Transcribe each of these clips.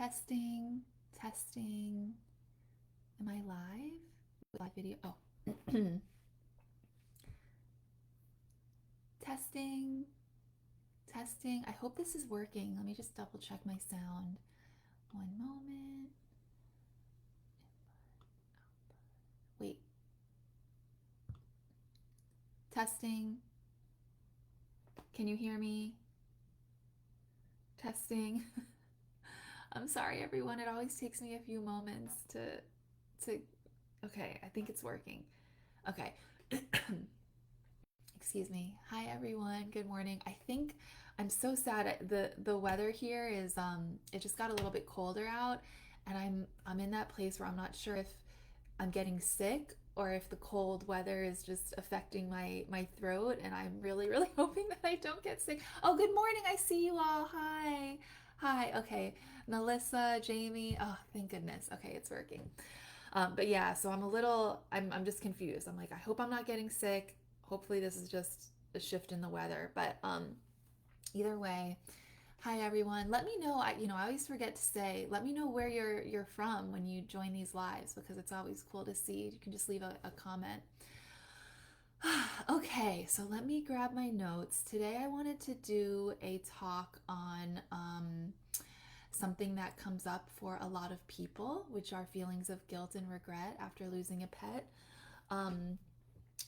Testing, testing. Am I live? Live video. Oh, testing, testing. I hope this is working. Let me just double check my sound. One moment. Wait. Testing. Can you hear me? Testing. I'm sorry, everyone. It always takes me a few moments to. Okay, I think it's working. Okay. Excuse me. Hi everyone. Good morning. I think I'm so sad. The weather here is it just got a little bit colder out, and I'm in that place where I'm not sure if I'm getting sick or if the cold weather is just affecting my throat, and I'm really hoping that I don't get sick. Oh, good morning. I see you all. Hi. Hi. Okay. Melissa, Jamie. Oh, thank goodness. Okay, it's working. But yeah, so I'm just confused. I'm like, I hope I'm not getting sick. Hopefully this is just a shift in the weather. But either way, hi everyone. Let me know. I always forget to say, let me know where you're from when you join these lives, because it's always cool to see. You can just leave a comment. Okay, so let me grab my notes. Today I wanted to do a talk on something that comes up for a lot of people, which are feelings of guilt and regret after losing a pet. Um,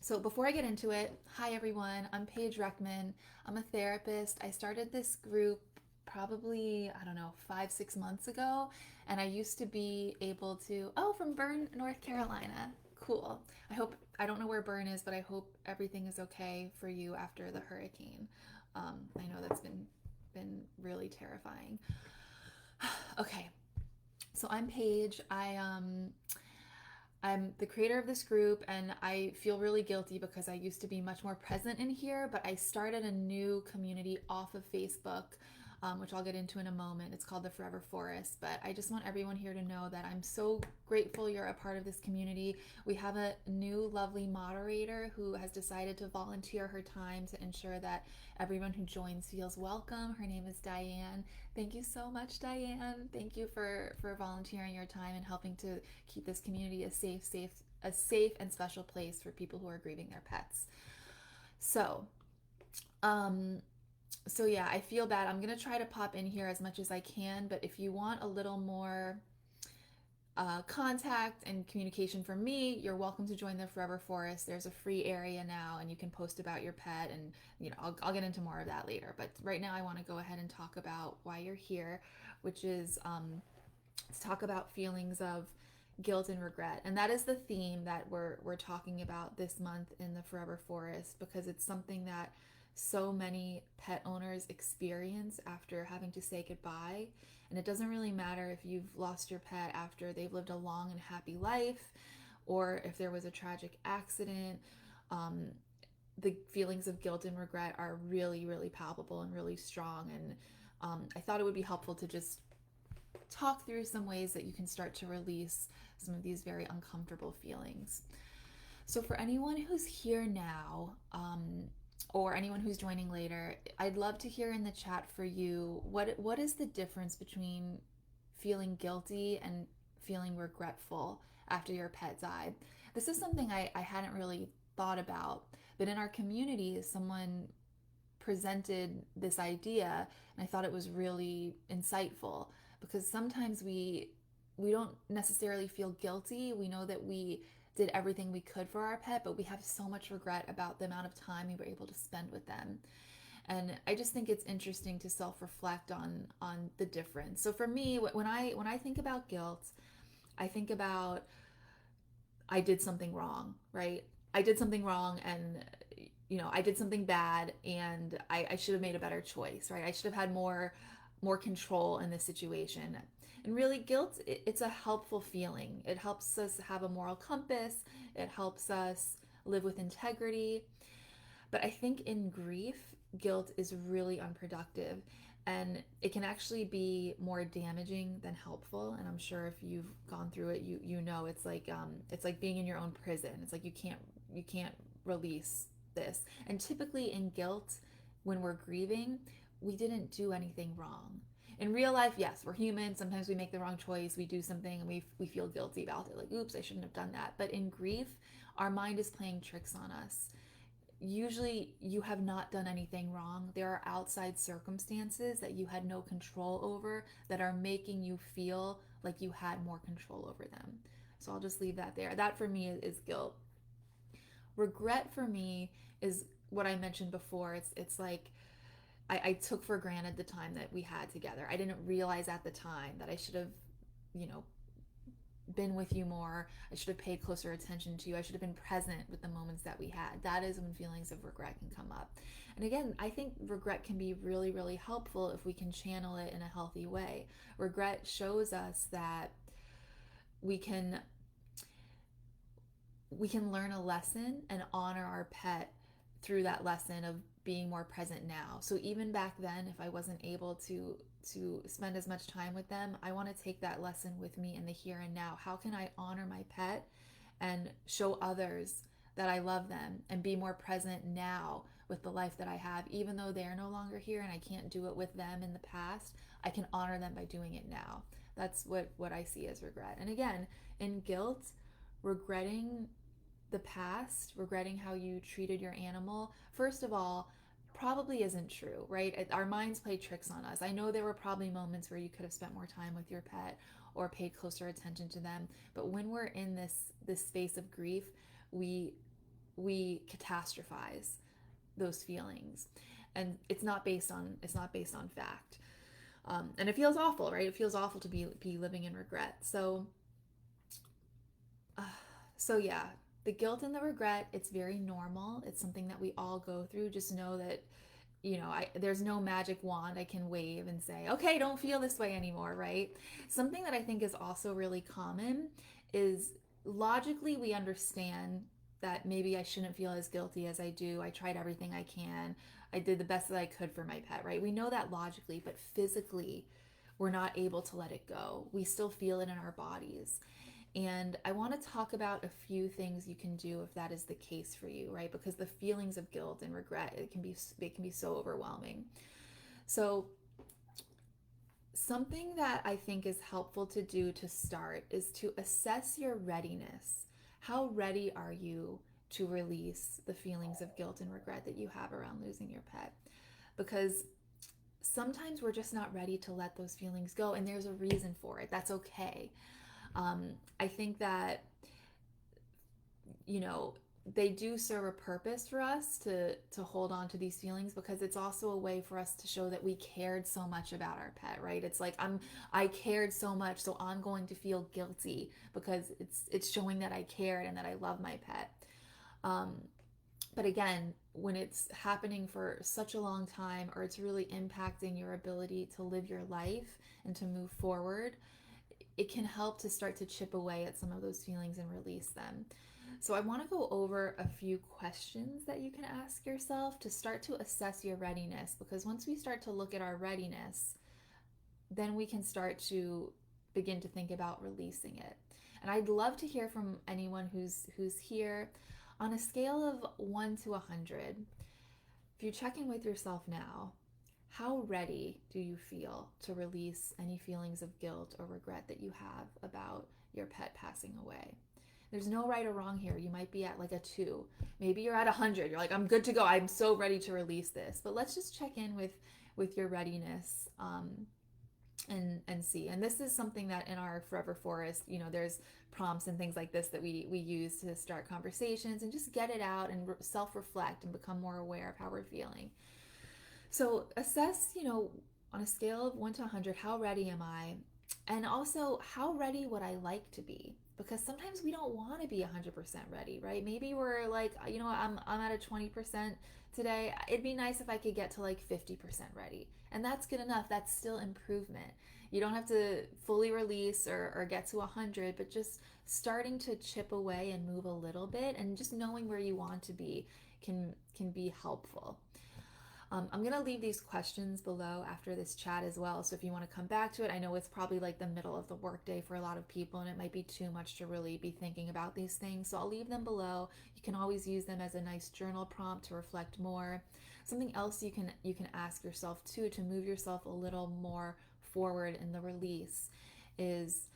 so before I get into it, hi everyone, I'm Paige Reckman. I'm a therapist. I started this group probably, I don't know, 5, 6 months ago, and I used to be able to, oh, from Bern, North Carolina. Cool. I don't know where Bern is, but I hope everything is okay for you after the hurricane. I know that's been really terrifying. Okay, so I'm Paige. I'm the creator of this group, and I feel really guilty because I used to be much more present in here, but I started a new community off of Facebook, which I'll get into in a moment. It's called the Furever Forest, but I just want everyone here to know that I'm so grateful you're a part of this community. We have a new lovely moderator who has decided to volunteer her time to ensure that everyone who joins feels welcome. Her name is Diane. Thank you so much, Diane. Thank you for volunteering your time and helping to keep this community a safe and special place for people who are grieving their pets. So, um, so yeah, I feel bad. I'm gonna try to pop in here as much as I can, but if you want a little more contact and communication from me, you're welcome to join the Forever Forest. There's a free area now, and you can post about your pet, and I'll get into more of that later. But right now, I want to go ahead and talk about why you're here, which is to talk about feelings of guilt and regret, and that is the theme that we're talking about this month in the Forever Forest, because it's something that so many pet owners experience after having to say goodbye. And it doesn't really matter if you've lost your pet after they've lived a long and happy life, or if there was a tragic accident. Um, the feelings of guilt and regret are really palpable and really strong. And I thought it would be helpful to just talk through some ways that you can start to release some of these very uncomfortable feelings. So, for anyone who's here now, or anyone who's joining later, I'd love to hear in the chat for you what is the difference between feeling guilty and feeling regretful after your pet died. This is something I hadn't really thought about, but in our community, someone presented this idea, and I thought it was really insightful, because sometimes we don't necessarily feel guilty. We know that we did everything we could for our pet, but we have so much regret about the amount of time we were able to spend with them. And I just think it's interesting to self-reflect on the difference. So for me, when I think about guilt, I think about I did something wrong, right? I did something wrong, and I did something bad, and I should have made a better choice, right? I should have had more control in this situation. And really, guilt, it's a helpful feeling. It helps us have a moral compass. It helps us live with integrity. But I think in grief, guilt is really unproductive, and it can actually be more damaging than helpful. And I'm sure if you've gone through it, you know it's like being in your own prison. It's like you can't release this. And typically in guilt, when we're grieving, we didn't do anything wrong. In real life, yes, we're human. Sometimes we make the wrong choice. We do something and we feel guilty about it. Like, oops, I shouldn't have done that. But in grief, our mind is playing tricks on us. Usually, you have not done anything wrong. There are outside circumstances that you had no control over that are making you feel like you had more control over them. So I'll just leave that there. That for me is guilt. Regret for me is what I mentioned before. It's like I took for granted the time that we had together. I didn't realize at the time that I should have, you know, been with you more. I should have paid closer attention to you. I should have been present with the moments that we had. That is when feelings of regret can come up. And again, I think regret can be really, really helpful if we can channel it in a healthy way. Regret shows us that we can we can learn a lesson and honor our pet through that lesson of being more present now. So even back then, if I wasn't able to spend as much time with them, I want to take that lesson with me in the here and now. How can I honor my pet and show others that I love them and be more present now with the life that I have, even though they're no longer here and I can't do it with them in the past? I can honor them by doing it now. That's what I see as regret. And again, in guilt, regretting the past, regretting how you treated your animal, first of all, probably isn't true, right? Our minds play tricks on us. I know there were probably moments where you could have spent more time with your pet or paid closer attention to them, but when we're in this space of grief, we catastrophize those feelings, and it's not based on fact, and it feels awful, right? It feels awful to be living in regret. So yeah, the guilt and the regret, it's very normal. It's something that we all go through. Just know that, there's no magic wand I can wave and say, okay, don't feel this way anymore, right? Something that I think is also really common is logically we understand that maybe I shouldn't feel as guilty as I do. I tried everything I can. I did the best that I could for my pet, right? We know that logically, but physically, we're not able to let it go. We still feel it in our bodies. And I want to talk about a few things you can do if that is the case for you, right? Because the feelings of guilt and regret, it can be so overwhelming. So something that I think is helpful to do to start is to assess your readiness. How ready are you to release the feelings of guilt and regret that you have around losing your pet? Because sometimes we're just not ready to let those feelings go, and there's a reason for it. That's okay. I think that, they do serve a purpose for us to hold on to these feelings, because it's also a way for us to show that we cared so much about our pet, right? It's like I cared so much, so I'm going to feel guilty because it's showing that I cared and that I love my pet. But again, when it's happening for such a long time, or it's really impacting your ability to live your life and to move forward, it can help to start to chip away at some of those feelings and release them. So I want to go over a few questions that you can ask yourself to start to assess your readiness, because once we start to look at our readiness, then we can start to begin to think about releasing it. And I'd love to hear from anyone who's here. On a scale of 1 to 100, if you check in with yourself now, how ready do you feel to release any feelings of guilt or regret that you have about your pet passing away? There's no right or wrong here. You might be at like a 2. Maybe you're at 100. You're like, I'm good to go. I'm so ready to release this. But let's just check in with your readiness, and see. And this is something that in our Furever Forest, there's prompts and things like this that we use to start conversations and just get it out and self-reflect and become more aware of how we're feeling. So assess, on a scale of 1 to 100, how ready am I? And also, how ready would I like to be? Because sometimes we don't want to be 100% ready, right? Maybe we're like, I'm at a 20% today. It'd be nice if I could get to like 50% ready. And that's good enough. That's still improvement. You don't have to fully release or get to 100, but just starting to chip away and move a little bit, and just knowing where you want to be can be helpful. I'm going to leave these questions below after this chat as well. So if you want to come back to it, I know it's probably like the middle of the workday for a lot of people, and it might be too much to really be thinking about these things. So I'll leave them below. You can always use them as a nice journal prompt to reflect more. Something else you can ask yourself too, to move yourself a little more forward in the release is,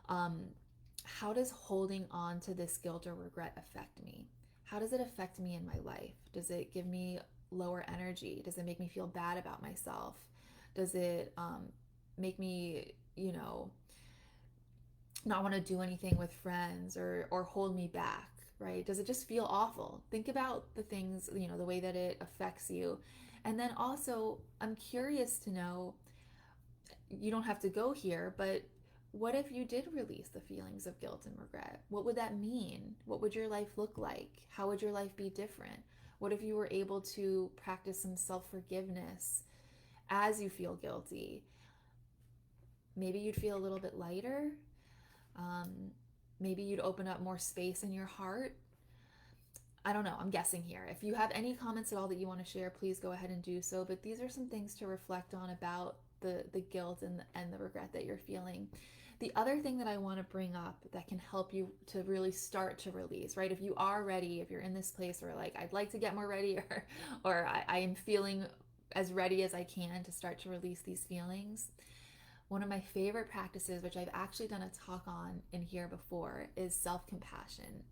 how does holding on to this guilt or regret affect me? How does it affect me in my life? Does it give me lower energy? Does it make me feel bad about myself? Does it make me, not want to do anything with friends, or hold me back, right? Does it just feel awful? Think about the things, the way that it affects you. And then also, I'm curious to know, you don't have to go here, but what if you did release the feelings of guilt and regret? What would that mean? What would your life look like? How would your life be different? What if you were able to practice some self-forgiveness as you feel guilty? Maybe you'd feel a little bit lighter. Maybe you'd open up more space in your heart. I don't know, I'm guessing here. If you have any comments at all that you want to share, please go ahead and do so. But these are some things to reflect on about the guilt and the regret that you're feeling. The other thing that I want to bring up that can help you to really start to release, right? If you are ready, if you're in this place where like, I'd like to get more ready, or I am feeling as ready as I can to start to release these feelings. One of my favorite practices, which I've actually done a talk on in here before, is self-compassion.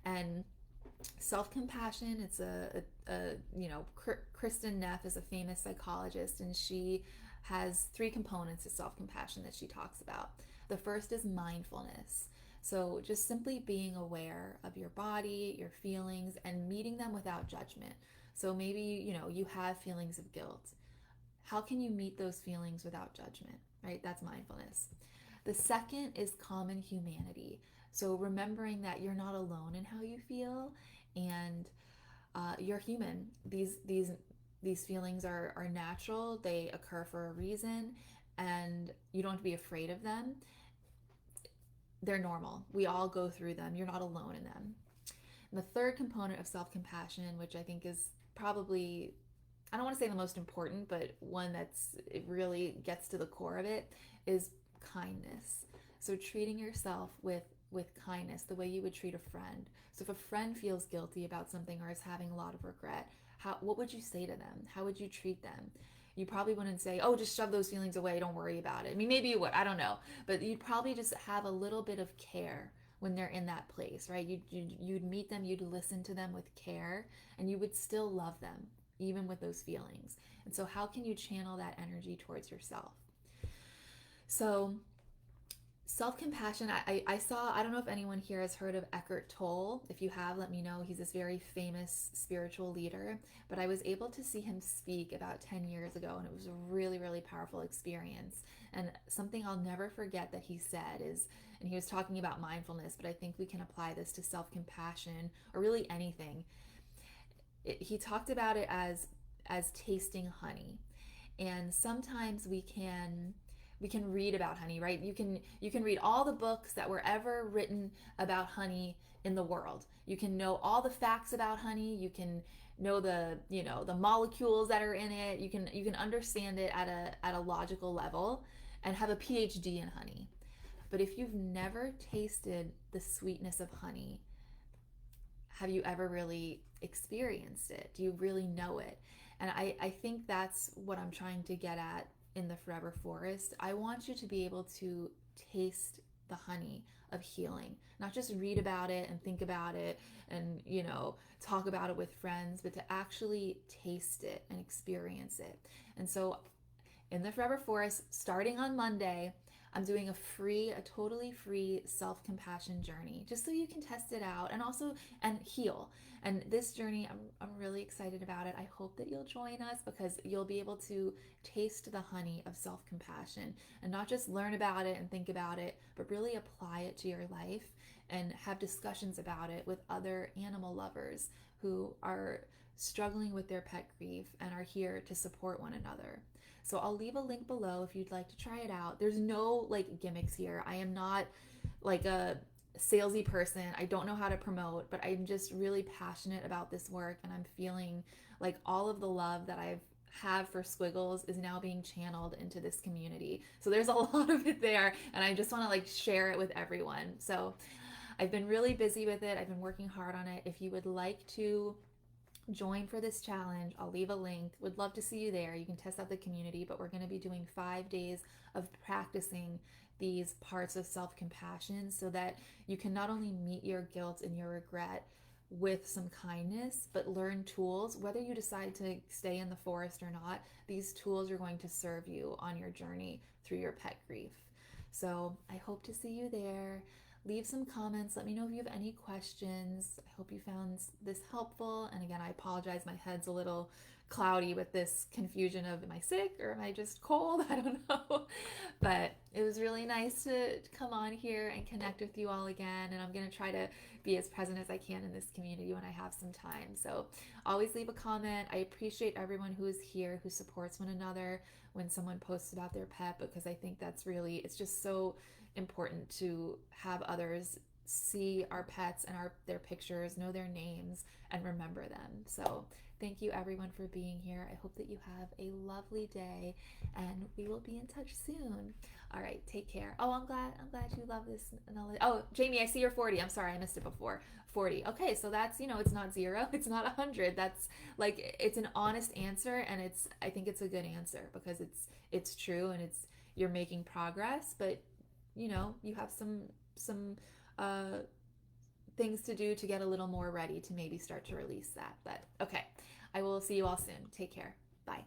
And self-compassion, it's Kristen Neff is a famous psychologist, and she has 3 components to self-compassion that she talks about. The first is mindfulness. So just simply being aware of your body, your feelings, and meeting them without judgment. So maybe, you have feelings of guilt. How can you meet those feelings without judgment, right? That's mindfulness. The second is common humanity. So remembering that you're not alone in how you feel, and you're human. These feelings are natural. They occur for a reason, and you don't have to be afraid of them. They're normal. We all go through them. You're not alone in them. And the third component of self-compassion, which I think is probably, I don't want to say the most important, but one it really gets to the core of it, is kindness. So treating yourself with kindness, the way you would treat a friend. So if a friend feels guilty about something or is having a lot of regret, what would you say to them? How would you treat them? You probably wouldn't say, oh, just shove those feelings away, don't worry about it. I mean, maybe you would, I don't know. But you'd probably just have a little bit of care when they're in that place, right? You'd meet them, you'd listen to them with care, and you would still love them, even with those feelings. And so how can you channel that energy towards yourself? So self-compassion, I saw, I don't know if anyone here has heard of Eckhart Tolle. If you have, let me know. He's this very famous spiritual leader, but I was able to see him speak about 10 years ago, and it was a really, really powerful experience. And something I'll never forget that he said is, and he was talking about mindfulness, but I think we can apply this to self-compassion or really anything. He talked about it as tasting honey. And sometimes we can read about honey, right? You can read all the books that were ever written about honey in the world. You can know all the facts about honey. You can know the molecules that are in it. You can understand it at a logical level and have a PhD in honey. But if you've never tasted the sweetness of honey, have you ever really experienced it? Do you really know it? And I think that's what I'm trying to get at in the Furever Forest. I want you to be able to taste the honey of healing, not just read about it and think about it and talk about it with friends, but to actually taste it and experience it. And so in the Furever Forest, starting on Monday, I'm doing a totally free self-compassion journey, just so you can test it out and heal. And this journey, I'm really excited about it. I hope that you'll join us, because you'll be able to taste the honey of self-compassion and not just learn about it and think about it, but really apply it to your life and have discussions about it with other animal lovers who are struggling with their pet grief and are here to support one another. So I'll leave a link below if you'd like to try it out. There's no gimmicks here. I am not a salesy person. I don't know how to promote, but I'm just really passionate about this work, and I'm feeling like all of the love that I've have for Squiggles is now being channeled into this community. So there's a lot of it there, and I just want to share it with everyone. So I've been really busy with it. I've been working hard on it. If you would like to Join for this challenge. I'll leave a link. Would love to see you there. You can test out the community, but we're going to be doing 5 days of practicing these parts of self compassion so that you can not only meet your guilt and your regret with some kindness, but learn tools. Whether you decide to stay in the forest or not, these tools are going to serve you on your journey through your pet grief. So I hope to see you there. Leave some comments. Let me know if you have any questions. I hope you found this helpful. And again, I apologize. My head's a little cloudy with this confusion of am I sick or am I just cold? I don't know. But it was really nice to come on here and connect with you all again. And I'm going to try to be as present as I can in this community when I have some time. So always leave a comment. I appreciate everyone who is here, who supports one another when someone posts about their pet, because I think that's really, it's just so important to have others see our pets and their pictures, know their names, and remember them. So thank you everyone for being here. I hope that you have a lovely day, and we will be in touch soon. All right, take care. Oh, I'm glad you love this knowledge. Oh, Jamie, I see you're 40. I'm sorry, I missed it before. 40. Okay, so that's, it's not 0, it's not 100. That's like, it's an honest answer, and I think it's a good answer because it's true, and you're making progress, but you have some uh things to do to get a little more ready to maybe start to release that. But okay, I will see you all soon. Take care. Bye.